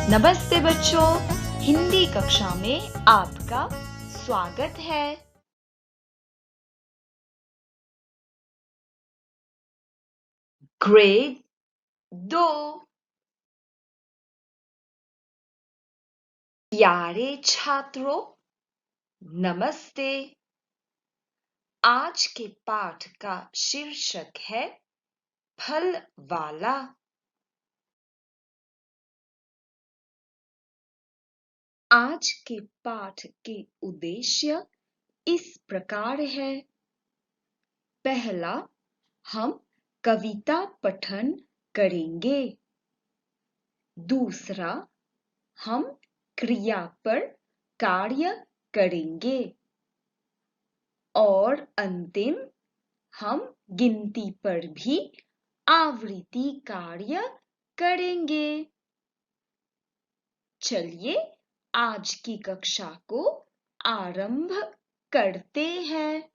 नमस्ते बच्चों, हिंदी कक्षा में आपका स्वागत है। ग्रेड 2। प्यारे छात्रों, नमस्ते। आज के पाठ का शीर्षक है फल वाला। आज के पाठ के उद्देश्य इस प्रकार है। पहला, हम कविता पठन करेंगे। दूसरा, हम क्रिया पर कार्य करेंगे और अंतिम, हम गिनती पर भी आवृत्ति कार्य करेंगे। चलिए आज की कक्षा को आरंभ करते हैं।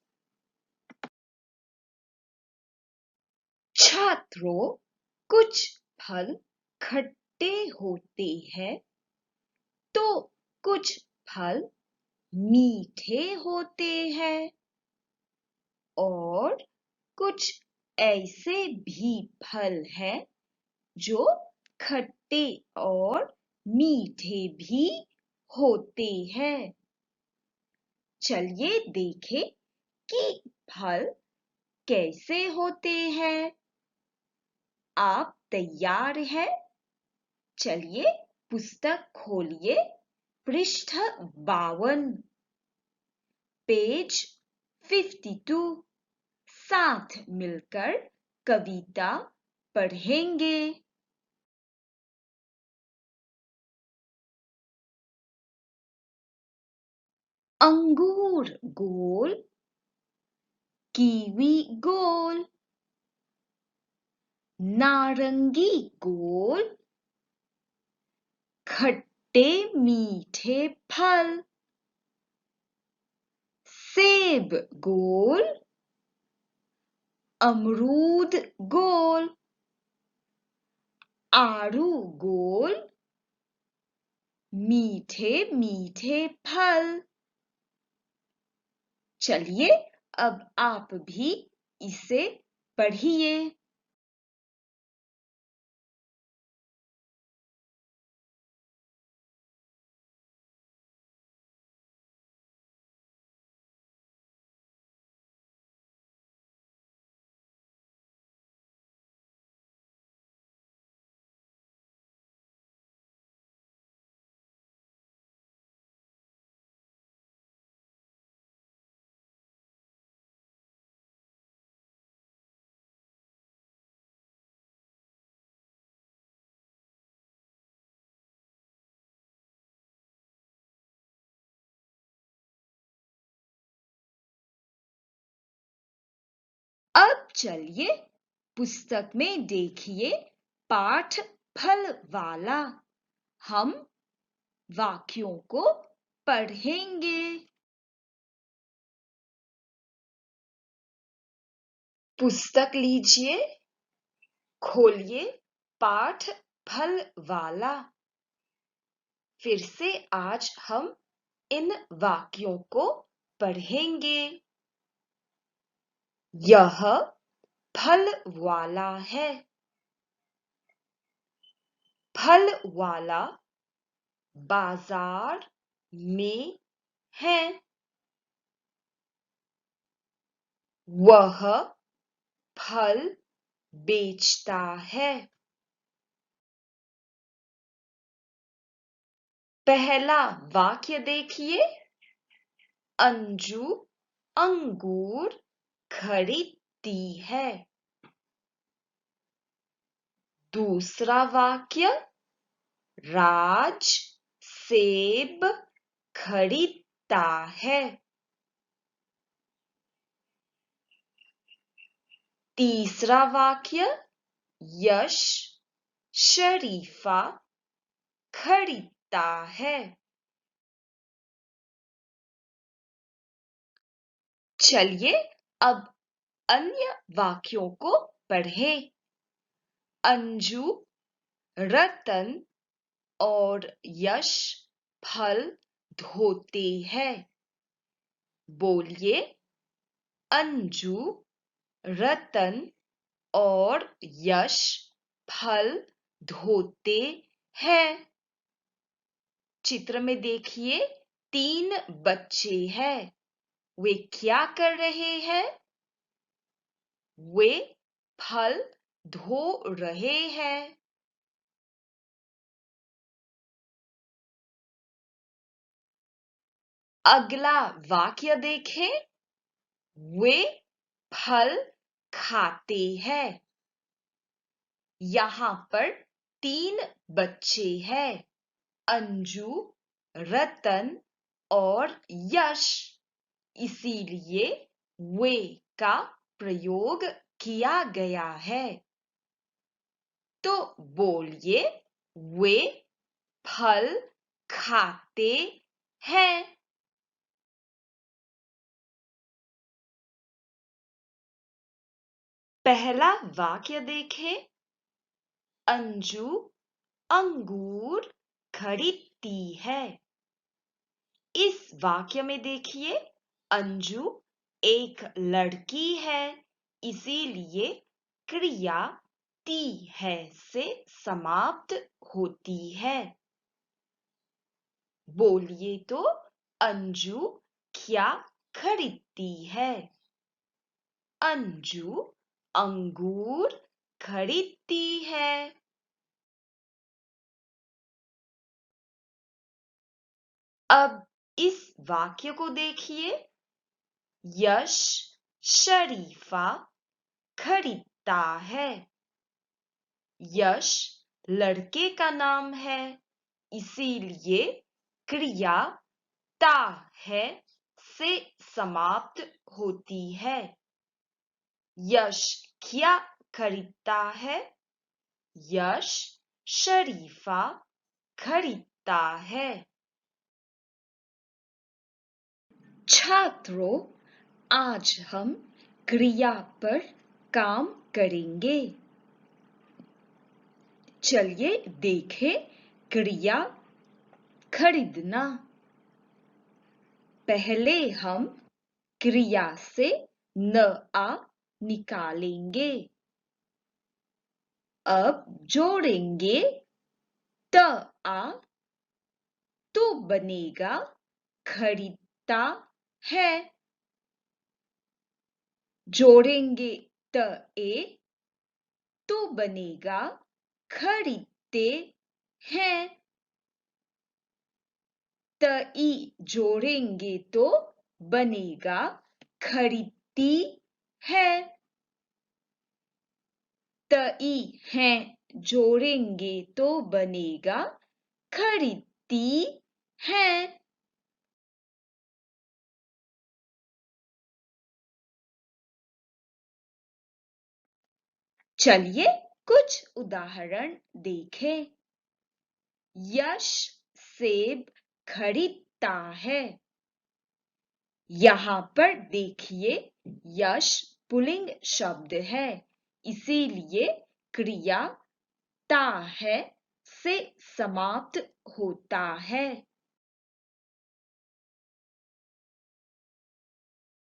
छात्रों, कुछ फल खट्टे होते हैं तो कुछ फल मीठे होते हैं और कुछ ऐसे भी फल हैं जो खट्टे और मीठे भी होते हैं। चलिए देखें कि फल कैसे होते हैं। आप तैयार हैं? चलिए पुस्तक खोलिए, पृष्ठ 52, पेज 52। साथ मिलकर कविता पढ़ेंगे। अंगूर गोल, कीवी गोल, नारंगी गोल, खट्टे मीठे फल। सेब गोल, अमरूद गोल, आड़ू गोल, मीठे मीठे फल। चलिए अब आप भी इसे पढ़िए। अब चलिए पुस्तक में देखिए पाठ फल वाला। हम वाक्यों को पढ़ेंगे। पुस्तक लीजिए, खोलिए पाठ फल वाला। फिर से आज हम इन वाक्यों को पढ़ेंगे। यह फल वाला है। फल वाला बाजार में है। वह फल बेचता है। पहला वाक्य देखिए। अंजू अंगूर खरीदती है। दूसरा वाक्य, राज सेब खरीदता है। तीसरा वाक्य, यश शरीफा खरीदता है। चलिए अब अन्य वाक्यों को पढ़ें। अंजू रतन और यश फल धोते हैं। बोलिए, अंजू, रतन और यश फल धोते हैं। चित्र में देखिए, 3 बच्चे हैं। वे क्या कर रहे हैं? वे फल धो रहे हैं। अगला वाक्य देखें। वे फल खाते हैं। यहाँ पर 3 बच्चे हैं, अंजू, रतन और यश। इसीलिए वे का प्रयोग किया गया है। तो बोलिए, वे फल खाते हैं। पहला वाक्य देखें। अंजू अंगूर खरीदती है। इस वाक्य में देखिए, अंजू एक लड़की है, इसीलिए क्रिया ती है से समाप्त होती है। बोलिए तो, अंजू क्या खरीदती है? अंजू अंगूर खरीदती है। अब इस वाक्य को देखिए। यश शरीफा खरीदता है। यश लड़के का नाम है, इसीलिए क्रिया ता है से समाप्त होती है। यश क्या खरीदता है? यश शरीफा खरीदता है। छात्रों, आज हम क्रिया पर काम करेंगे। चलिए देखें क्रिया खरीदना। पहले हम क्रिया से न आ निकालेंगे। अब जोड़ेंगे त आ तो बनेगा खरीदता है। जोड़ेंगे त ए तो बनेगा खरीदते हैं। त ई जोड़ेंगे तो बनेगा खरीदती है। त ई है जोड़ेंगे तो बनेगा खरीदती है। चलिए कुछ उदाहरण देखें। यश सेब खरीदता है। यहाँ पर देखिए, यश पुल्लिंग शब्द है, इसीलिए क्रिया ता है से समाप्त होता है।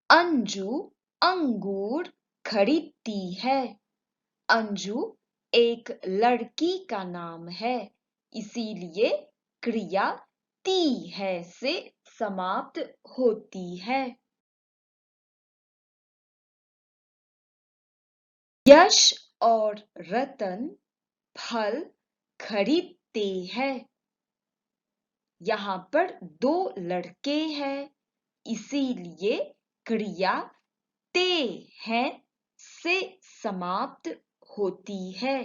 अंजू अंगूर खरीदती है। अंजू एक लड़की का नाम है, इसीलिए क्रिया ती है से समाप्त होती है। यश और रतन फल खरीदते हैं। यहाँ पर 2 लड़के हैं, इसीलिए क्रिया ते है से समाप्त होती है।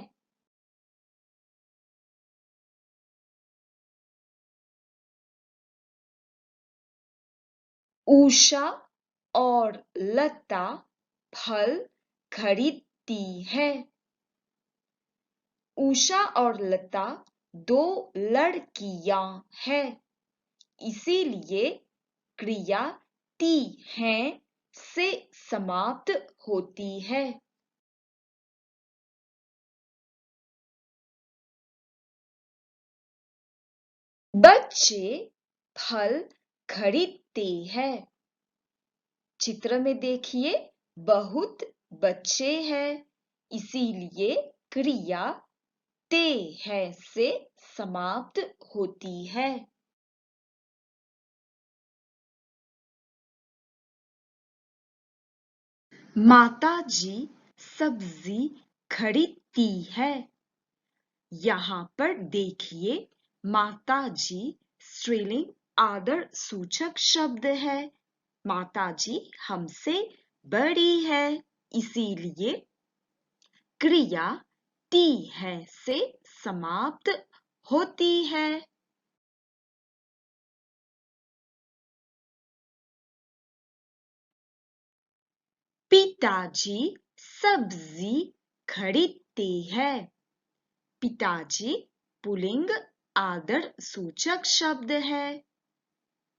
उषा और लता फल खरीदती है। उषा और लता 2 लड़कियां हैं, इसीलिए क्रिया ती है से समाप्त होती है। बच्चे फल खरीदते हैं। चित्र में देखिए, बहुत बच्चे हैं, इसीलिए क्रिया ते है से समाप्त होती है। माता जी सब्जी खरीदती है। यहाँ पर देखिए, माता जी स्त्रीलिंग आदर सूचक शब्द है। माता जी हमसे बड़ी है, इसीलिए क्रिया ती है से समाप्त होती है। पिताजी सब्जी खरीदते हैं। पिताजी पुल्लिंग आदर सूचक शब्द है।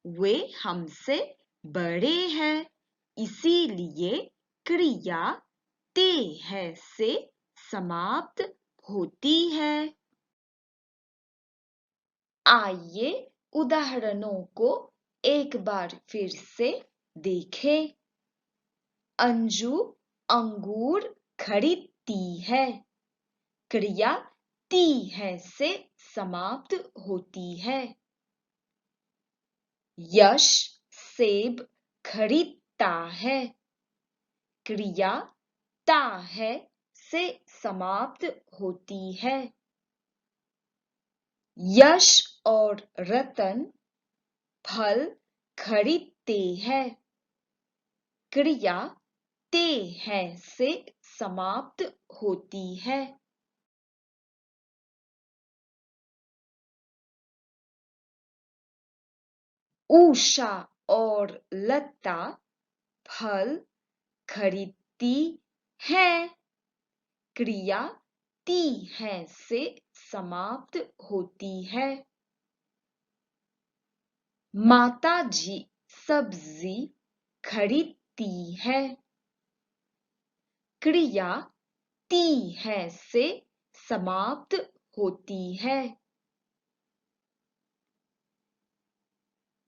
वे हमसे बड़े हैं, इसीलिए क्रिया ते है से समाप्त होती है। आइए उदाहरणों को एक बार फिर से देखें। अंजू अंगूर खरीदती है। क्रिया ती है से समाप्त होती है। यश सेब खरीदता है। क्रिया ता है से समाप्त होती है। यश और रतन फल खरीदते हैं। क्रिया ते है से समाप्त होती है। उषा और लता फल खरीदती हैं। क्रिया ती है से समाप्त होती है। माता जी सब्जी खरीदती है। क्रिया ती है से समाप्त होती है।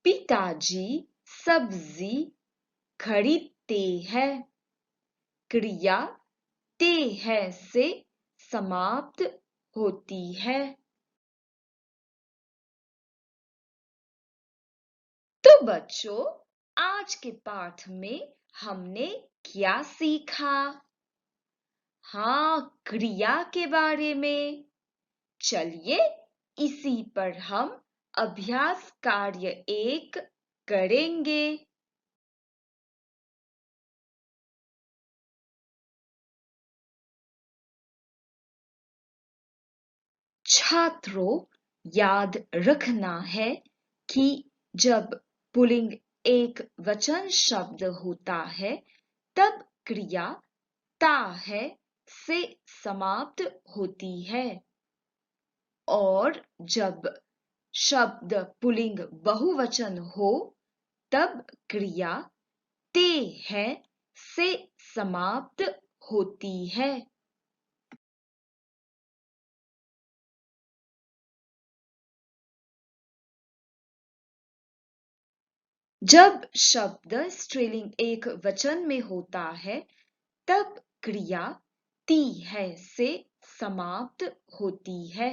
पिताजी सब्जी खरीदते हैं। क्रिया ते है से समाप्त होती है। तो बच्चों, आज के पाठ में हमने क्या सीखा? हाँ, क्रिया के बारे में। चलिए इसी पर हम अभ्यास कार्य 1 करेंगे। छात्रों, याद रखना है कि जब पुल्लिंग एक वचन शब्द होता है, तब क्रिया ता है से समाप्त होती है, और जब शब्द पुल्लिंग बहुवचन हो, तब क्रिया ते है से समाप्त होती है। जब शब्द स्त्रीलिंग एक वचन में होता है, तब क्रिया ती है से समाप्त होती है,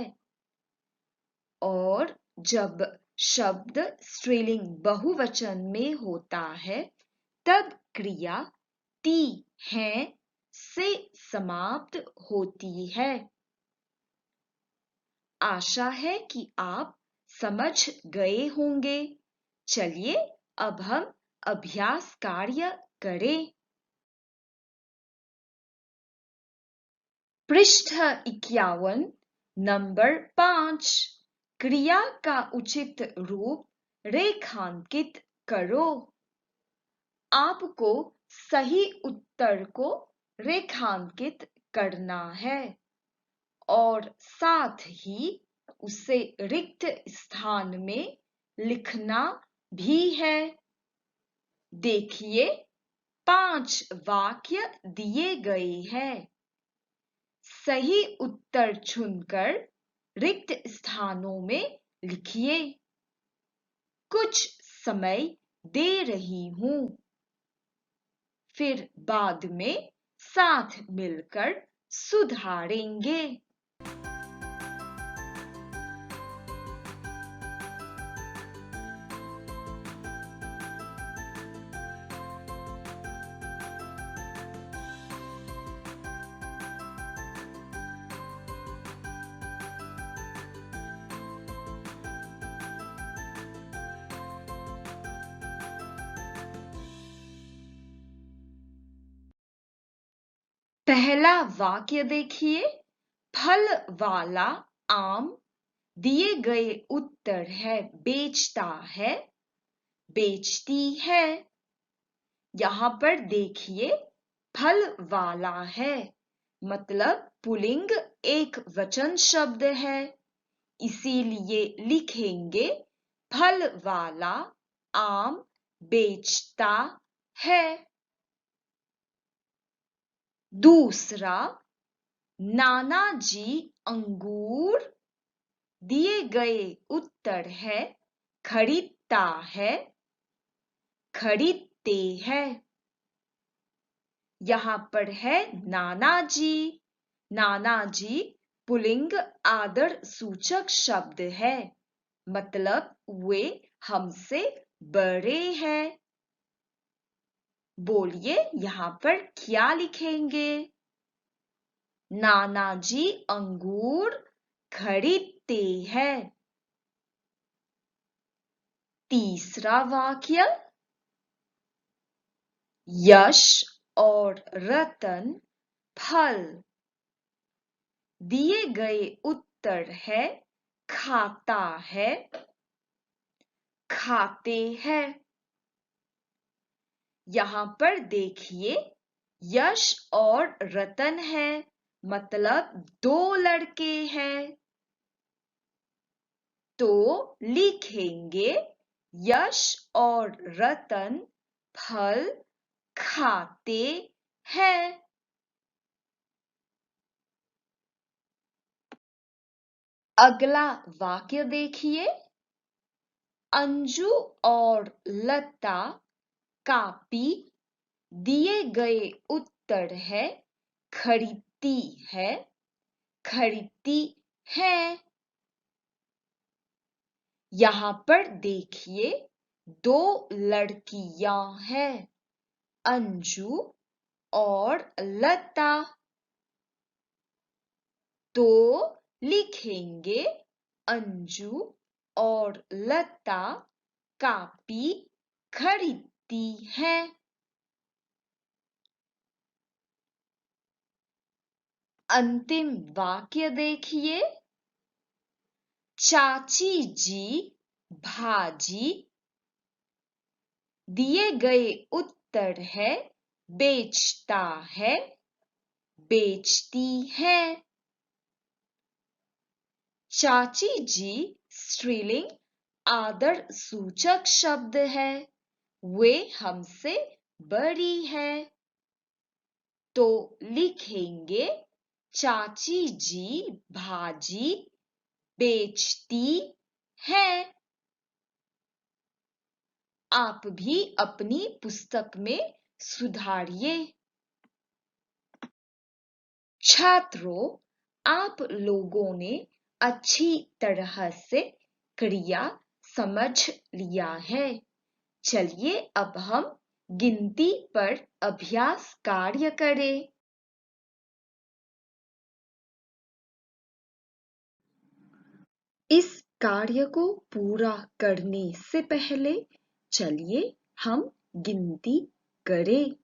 और जब शब्द स्त्रीलिंग बहुवचन में होता है, तब क्रिया ती है से समाप्त होती है। आशा है कि आप समझ गए होंगे। चलिए अब हम अभ्यास कार्य करें। पृष्ठ 51 नंबर 5, क्रिया का उचित रूप रेखांकित करो। आपको सही उत्तर को रेखांकित करना है और साथ ही उसे रिक्त स्थान में लिखना भी है। देखिए, 5 वाक्य दिए गए हैं। सही उत्तर चुनकर रिक्त स्थानों में लिखिए। कुछ समय दे रही हूँ। फिर बाद में साथ मिलकर सुधारेंगे। पहला वाक्य देखिए। फल वाला आम दिए गए उत्तर है बेचता है, बेचती है। यहाँ पर देखिए फल वाला है मतलब पुल्लिंग एक वचन शब्द है, इसीलिए लिखेंगे फल वाला आम बेचता है। दूसरा, नाना जी अंगूर दिए गए उत्तर है खरीदता है, खरीदते हैं। यहाँ पर है नाना जी। नाना जी पुल्लिंग आदर सूचक शब्द है मतलब वे हमसे बड़े हैं। बोलिए यहाँ पर क्या लिखेंगे? नाना जी अंगूर खरीदते हैं। तीसरा वाक्य, यश और रतन फल दिए गए उत्तर है खाता है, खाते हैं। यहाँ पर देखिए यश और रतन है मतलब दो लड़के हैं, तो लिखेंगे यश और रतन फल खाते हैं। अगला वाक्य देखिए। अंजू और लता कापी दिए गए उत्तर है खरीदती है, खरीदती है। यहाँ पर देखिए दो लड़कियां हैं अंजू और लता, तो लिखेंगे अंजू और लता कापी खरीदती हैं। अंतिम वाक्य देखिए। चाची जी भाजी दिए गए उत्तर है बेचता है, बेचती है। चाची जी स्त्रीलिंग आदर सूचक शब्द है, वे हमसे बड़ी है, तो लिखेंगे चाची जी भाजी बेचती है। आप भी अपनी पुस्तक में सुधारिए। छात्रों, आप लोगों ने अच्छी तरह से क्रिया समझ लिया है। चलिए अब हम गिनती पर अभ्यास कार्य करें। इस कार्य को पूरा करने से पहले चलिए हम गिनती करें।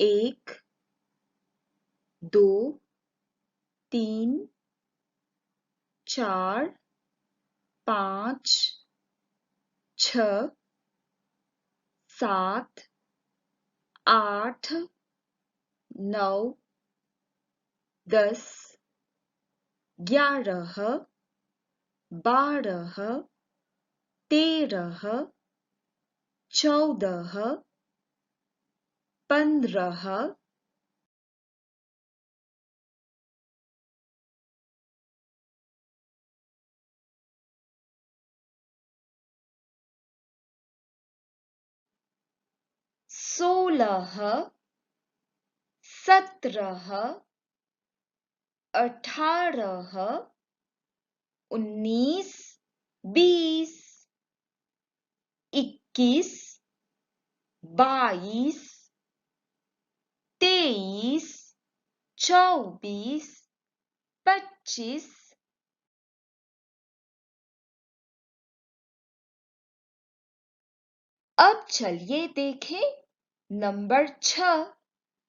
1, 2, 3, 4, 5, 6, 7, 8, 9, 10, 11, 12, 13, 14, 15, 16 17 18 19 20 21 22 23 24 25 अब चलिए देखें नंबर 6।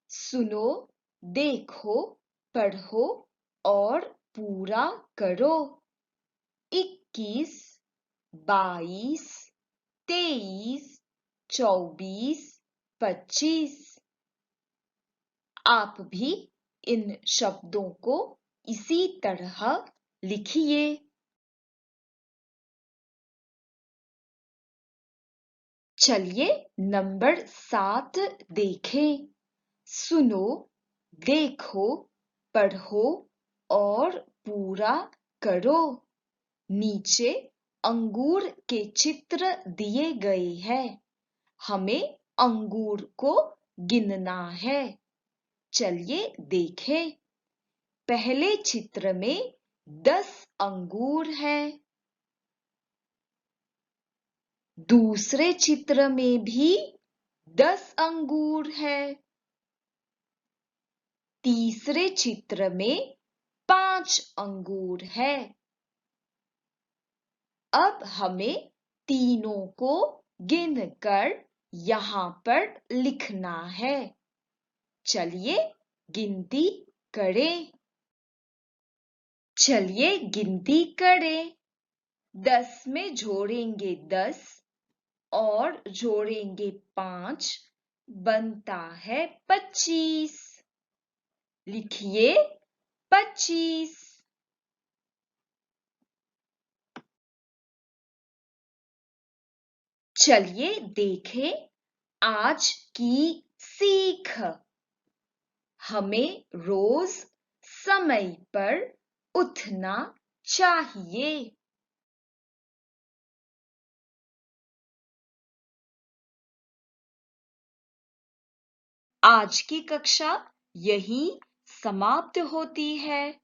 सुनो, देखो, पढ़ो और पूरा करो। 21 22 23 24 25। आप भी इन शब्दों को इसी तरह लिखिए। चलिए नंबर 7 देखें। सुनो, देखो, पढ़ो और पूरा करो। नीचे अंगूर के चित्र दिए गए हैं। हमें अंगूर को गिनना है। चलिए देखें। पहले चित्र में 10 अंगूर हैं। दूसरे चित्र में भी 10 अंगूर हैं। तीसरे चित्र में 5 अंगूर हैं। अब हमें तीनों को गिनकर यहाँ पर लिखना है। चलिए गिनती करें। चलिए गिनती करें। 10 में जोड़ेंगे 10 और जोड़ेंगे 5, बनता है 25। लिखिए 25। चलिए देखें आज की सीख। हमें रोज समय पर उठना चाहिए। आज की कक्षा यहीं समाप्त होती है।